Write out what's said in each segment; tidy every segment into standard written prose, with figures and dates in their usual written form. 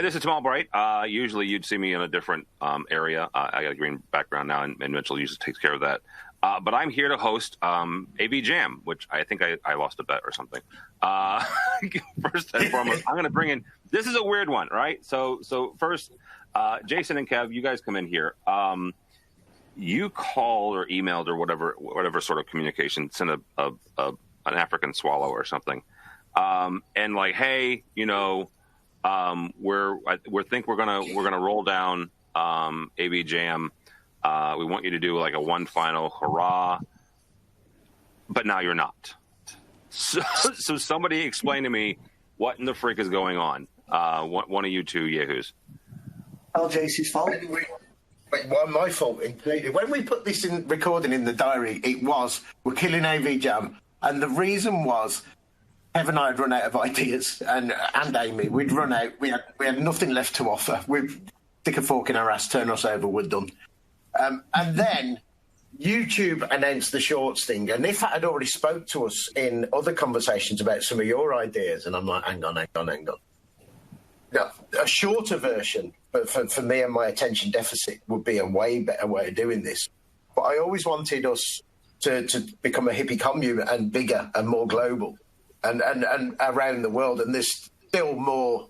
this is Tim Albright. Usually you'd see me in a different area. I got a green background now, and Mitchell usually takes care of that. But I'm here to host AV Jam, which I think I lost a bet or something. First and foremost, I'm going to bring in. This is a weird one, right? So first, Jason and Kev, you guys come in here. You called or emailed or whatever sort of communication, sent an African swallow or something, and like, hey, you know, we think we're gonna roll down AV Jam. We want you to do like a one final hurrah, but now you're not. So somebody explain to me what in the freak is going on. One of you two yahoos. LJC's fault. Well, my fault completely. When we put this in recording in the diary, it was we're killing AV Jam, and the reason was Kev and I had run out of ideas, and Amy, we'd run out. We had nothing left to offer. We'd stick a fork in our ass, turn us over, we're done. And then YouTube announced the shorts thing, and Iffat had already spoke to us in other conversations about some of your ideas, and I'm like, hang on. Now, a shorter version for me and my attention deficit would be a way better way of doing this. But I always wanted us to become a hippie commune and bigger and more global and around the world. And there's still more.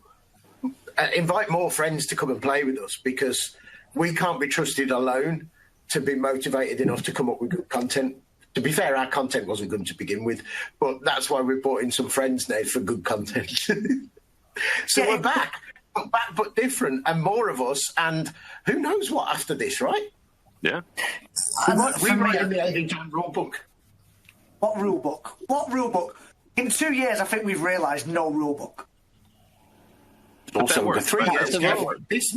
Invite more friends to come and play with us, because we can't be trusted alone to be motivated enough to come up with good content. To be fair, our content wasn't good to begin with, but that's why we brought in some friends now for good content. So we're back but different, and more of us, and who knows what after this, right? Yeah. We write in the AV Jam rule book. What rule book? What rule book? In 2 years, I think we've realised no rule book. Also, the 3 years. This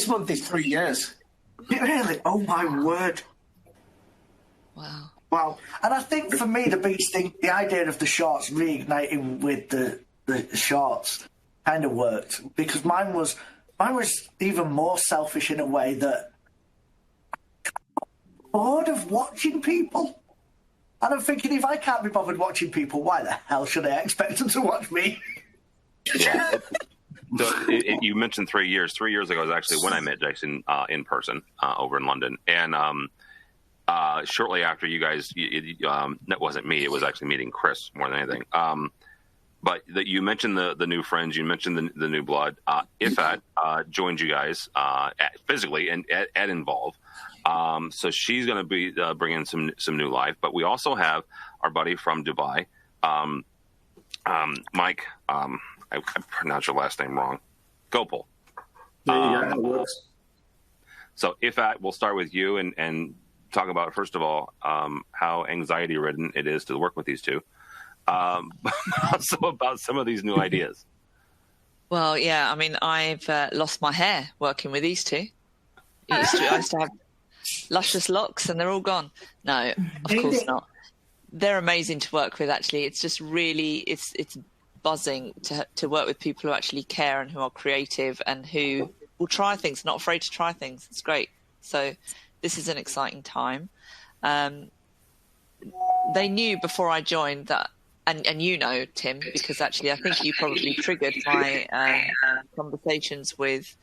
month is 3 years. Really? Oh my word! Wow! And I think for me, the biggest thing, the idea of the shorts reigniting with the shorts, kind of worked, because mine was even more selfish in a way that I'm bored of watching people. And I'm thinking, if I can't be bothered watching people, why the hell should I expect them to watch me? Yeah. You mentioned 3 years. 3 years ago is actually when I met Jason in person over in London. And shortly after you guys, that wasn't me. It was actually meeting Chris more than anything. But you mentioned the new friends. You mentioned the new blood. Iffat joined you guys physically and at Involve. So she's going to be bringing some new life. But we also have our buddy from Dubai, Mike. I pronounced your last name wrong. Gopal. Yeah, it works. So Iffat, we'll start with you and talk about, first of all, how anxiety-ridden it is to work with these two. But also about some of these new ideas. Well, yeah, I mean, I've lost my hair working with these two. I used to have luscious locks, and they're all gone. No, of course not. They're amazing to work with, actually. It's just really, it's buzzing to work with people who actually care and who are creative and who will try things, not afraid to try things. It's great. So this is an exciting time. They knew before I joined that, and you know, Tim, because actually I think you probably triggered my conversations with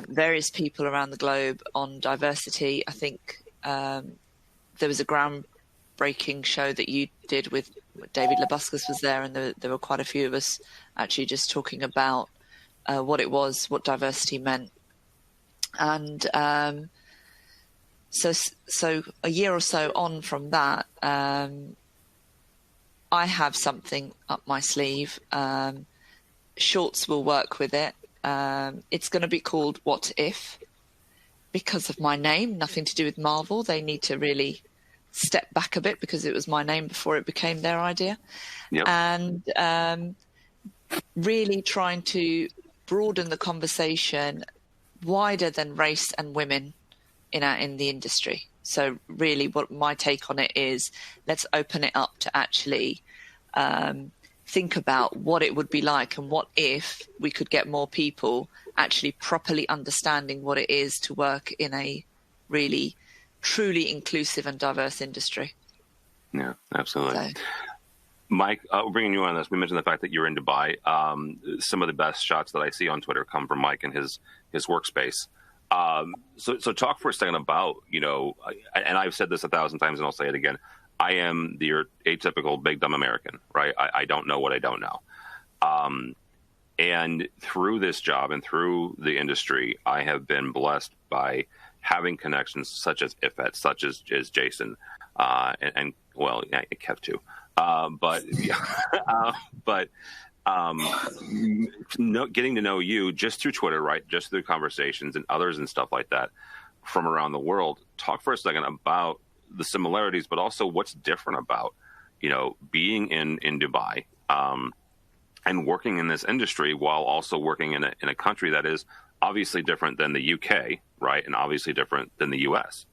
various people around the globe on diversity. I think there was a groundbreaking show that you did with David Labuscus was there, and there were quite a few of us actually just talking about what it was, what diversity meant. And so a year or so on from that, I have something up my sleeve. Shorts will work with it. It's going to be called What If, because of my name, nothing to do with Marvel. They need to really step back a bit because it was my name before it became their idea. Yep. And really trying to broaden the conversation wider than race and women in the industry. So really what my take on it is, let's open it up to actually think about what it would be like and what if we could get more people actually properly understanding what it is to work in a really truly inclusive and diverse industry. Yeah, absolutely. Mike, bringing you on this, we mentioned the fact that you're in Dubai. Some of the best shots that I see on Twitter come from Mike and his workspace. So talk for a second about, and I've said this 1,000 times and I'll say it again. I am the atypical big dumb American, right? I don't know what I don't know. And through this job and through the industry, I have been blessed by having connections such as Iffat, such as Jason, and Kev too. Getting to know you just through Twitter, right? Just through conversations and others and stuff like that from around the world. Talk for a second about the similarities, but also what's different about, being in Dubai, and working in this industry while also working in a country that is obviously different than the UK, right? And obviously different than the US.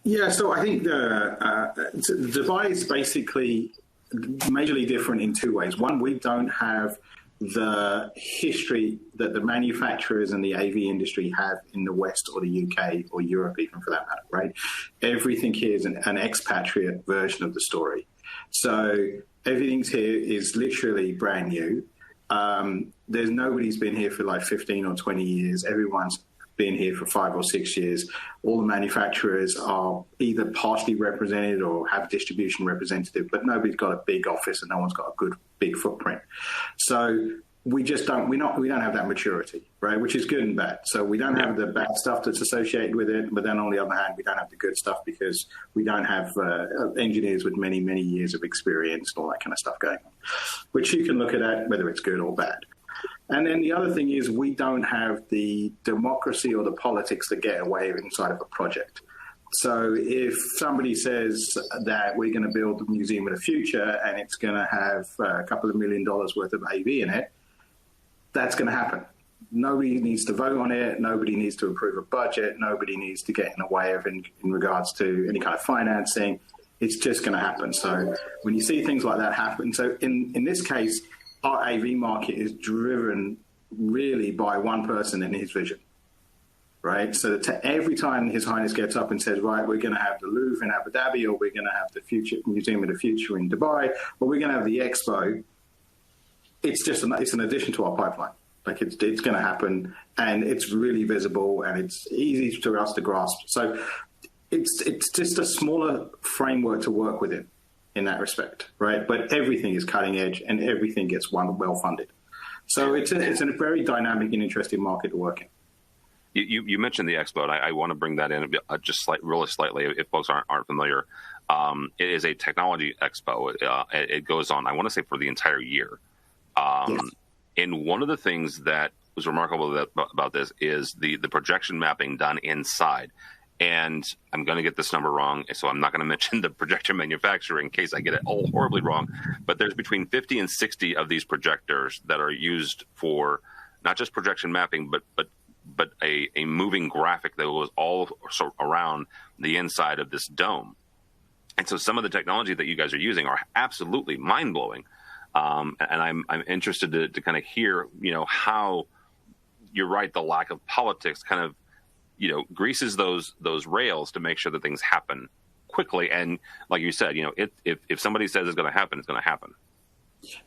Yeah, so I think Dubai is basically majorly different in two ways. One, we don't have the history that the manufacturers and the AV industry have in the West or the UK or Europe, even for that matter, right? Everything here is an expatriate version of the story. So everything's here is literally brand new. There's nobody's been here for like 15 or 20 years. Everyone's been here for 5 or 6 years. All the manufacturers are either partially represented or have distribution representative, but nobody's got a big office and no one's got a good big footprint. So we don't have that maturity, right? Which is good and bad. So we don't have the bad stuff that's associated with it, but then on the other hand, we don't have the good stuff because we don't have engineers with many, many years of experience and all that kind of stuff going on, which you can look at whether it's good or bad. And then the other thing is we don't have the democracy or the politics that get away inside of a project. So if somebody says that we're going to build the Museum of the Future and it's going to have a couple of $1 million worth of AV in it, that's going to happen. Nobody needs to vote on it. Nobody needs to approve a budget. Nobody needs to get in the way of in regards to any kind of financing. It's just going to happen. So when you see things like that happen, so in this case, our AV market is driven really by one person and his vision, right? So that every time His Highness gets up and says, right, we're going to have the Louvre in Abu Dhabi, or we're going to have the Museum of the Future in Dubai, or we're going to have the Expo, it's an addition to our pipeline. Like it's going to happen, and it's really visible, and it's easy for us to grasp. So it's just a smaller framework to work within in that respect, right? But everything is cutting edge, and everything gets well funded. So it's a very dynamic and interesting market to work in. You mentioned the expo, and I want to bring that in just really slightly if folks aren't familiar. It is a technology expo. It goes on, I want to say, for the entire year. Yes. And one of the things that was remarkable about this is the projection mapping done inside. And I'm going to get this number wrong, so I'm not going to mention the projector manufacturer in case I get it all horribly wrong. But there's between 50 and 60 of these projectors that are used for not just projection mapping, but a moving graphic that was all around the inside of this dome. And so some of the technology that you guys are using are absolutely mind-blowing. And I'm interested to kind of hear, how you're right, the lack of politics kind of, greases those rails to make sure that things happen quickly. And like you said, if somebody says it's going to happen, it's going to happen.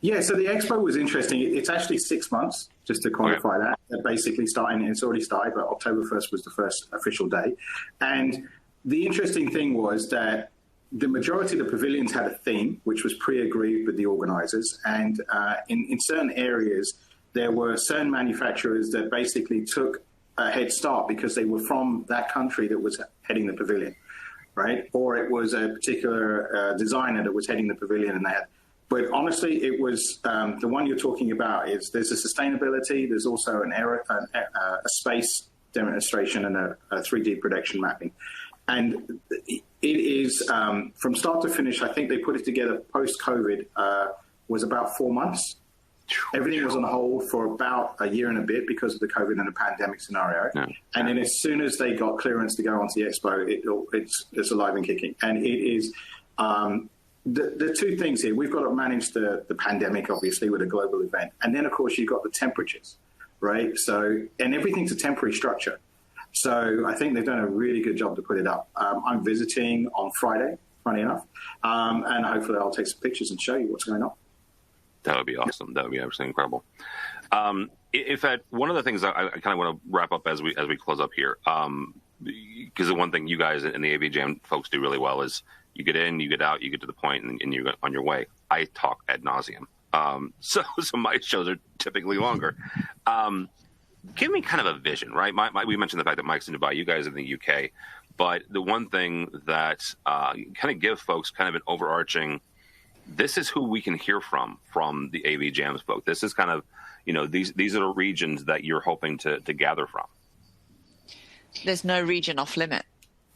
Yeah, so the expo was interesting. It's actually 6 months, just to quantify that. They're basically starting, it's already started, but October 1st was the first official day. And the interesting thing was that the majority of the pavilions had a theme, which was pre-agreed with the organizers. And in certain areas, there were certain manufacturers that basically took a head start because they were from that country that was heading the pavilion, right? Or it was a particular designer that was heading the pavilion and they had. But honestly, it was the one you're talking about is there's a sustainability, there's also a space demonstration and a 3D production mapping. And it is from start to finish, I think they put it together post-COVID, was about 4 months. Everything was on hold for about a year and a bit because of the COVID and the pandemic scenario. Yeah. And then as soon as they got clearance to go onto the expo, it's alive and kicking. And it is the two things here. We've got to manage the pandemic, obviously, with a global event. And then, of course, you've got the temperatures, right? So, and everything's a temporary structure. So I think they've done a really good job to put it up. I'm visiting on Friday funny enough. And hopefully I'll take some pictures and show you what's going on. That would be awesome. That would be absolutely incredible. Iffat, one of the things I kind of want to wrap up as we close up here, because the one thing you guys in the AV Jam folks do really well is you get in, you get out, you get to the point, and you're on your way. I talk ad nauseum. So my shows are typically longer. Give me kind of a vision, right? We mentioned the fact that Mike's in Dubai, you guys are in the UK, but the one thing that kind of give folks kind of an overarching, this is who we can hear from the AV Jams folk. This is kind of, these are the regions that you're hoping to gather from. There's no region off limit.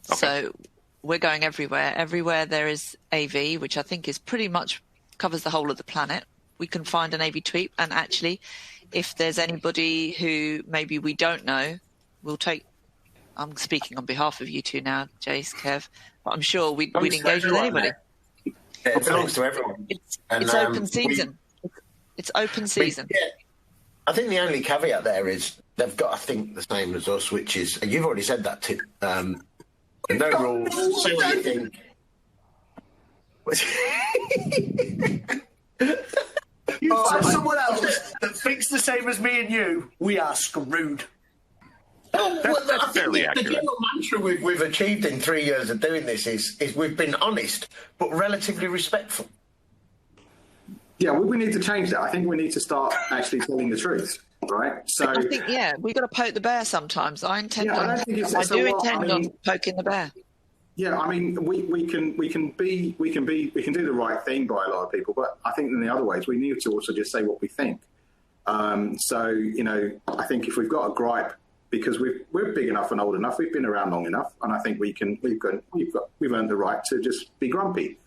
Okay. So we're going everywhere. Everywhere there is AV, which I think is pretty much covers the whole of the planet. We can find an AV tweet. And actually, if there's anybody who maybe we don't know, we'll take, I'm speaking on behalf of you two now, Jace, Kev, but I'm sure we'd engage with anybody. Yeah, it belongs to everyone. It's open season. It's open season. I think the only caveat there is they've got to think the same as us, which is, you've already said that, Tim. No rules, say what you think. You find someone else that thinks the same as me and you, we are screwed. That's fairly accurate. The general mantra we've achieved in 3 years of doing this is we've been honest, but relatively respectful. Yeah, we need to change that. I think we need to start actually telling the truth, right? So I think, we've got to poke the bear sometimes. I intend on poking the bear. Yeah, I mean, we can do the right thing by a lot of people, but I think in the other ways we need to also just say what we think. So I think if we've got a gripe, because we're big enough and old enough, we've been around long enough, and I think we've earned the right to just be grumpy,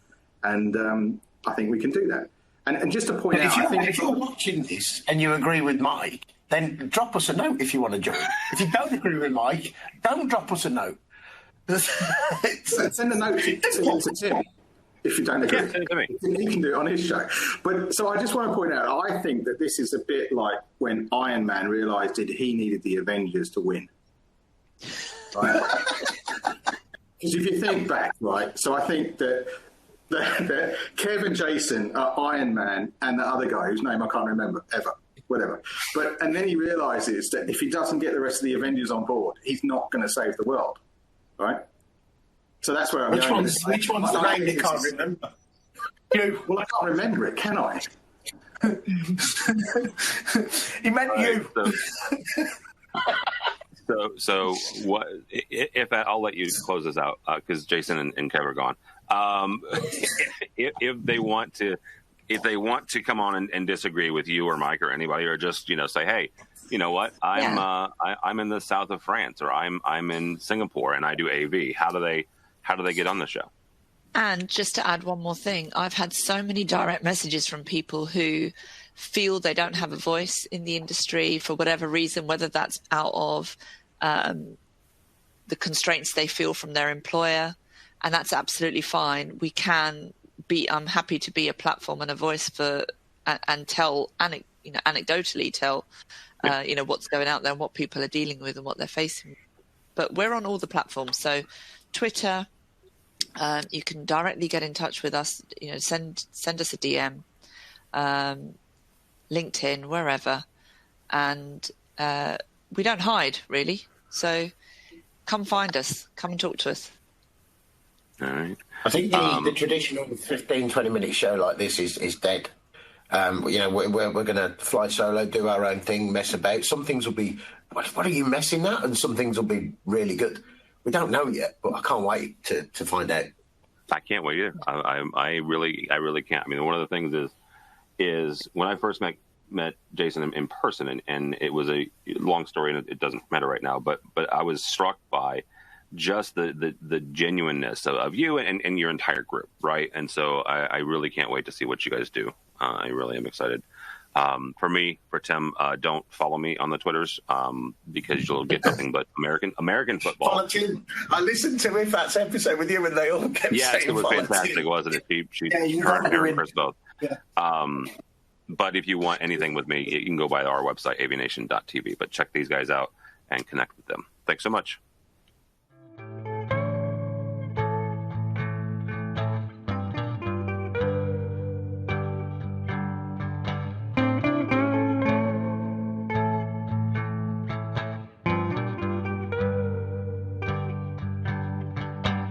and I think we can do that. And just to point out, if you're watching this and you agree with Mike, then drop us a note if you want to join. If you don't agree with Mike, don't drop us a note. Send a note to Tim if you don't agree. Yeah, he can do it on his show. But so I just want to point out, I think that this is a bit like when Iron Man realised that he needed the Avengers to win. Right? Because if you think back, right, so I think that Kev and Jason are Iron Man and the other guy whose name I can't remember ever, whatever. And then he realises that if he doesn't get the rest of the Avengers on board, he's not going to save the world, right? So that's where I'm going. Which one's the name you can't remember? You. Well, I can't remember it, can I? He meant you. So what? If I'll let you close this out because Jason and Kev are gone. If they want to come on and disagree with you or Mike or anybody, or just say, hey, you know what, I'm in the south of France, or I'm in Singapore and I do AV. How do they get on the show? And just to add one more thing, I've had so many direct messages from people who feel they don't have a voice in the industry for whatever reason, whether that's out of the constraints they feel from their employer. And that's absolutely fine. I'm happy to be a platform and a voice for, and tell, anecdotally tell, what's going out there and what people are dealing with and what they're facing. But we're on all the platforms. So Twitter, you can directly get in touch with us, send us a DM, LinkedIn, wherever. And we don't hide, really. So come find us. Come and talk to us. All right. I think the traditional 15, 20-minute show like this is dead. We're going to fly solo, do our own thing, mess about. Some things will be, what are you messing at? And some things will be really good. We don't know yet, but I can't wait to find out. I can't wait either. I really can't. I mean, one of the things is when I first met Jason in person, and it was a long story, and it doesn't matter right now, but I was struck by just the genuineness of you and your entire group, right? And so I really can't wait to see what you guys do. I really am excited. For me, for Tim, don't follow me on the Twitters because you'll get nothing but American football. Follow Tim. I listened to Iffat's episode with you, and they all kept saying it was fantastic, Tim. Wasn't it? She her and Chris both. Yeah. But if you want anything with me, you can go by our website, avnation.tv. But check these guys out and connect with them. Thanks so much.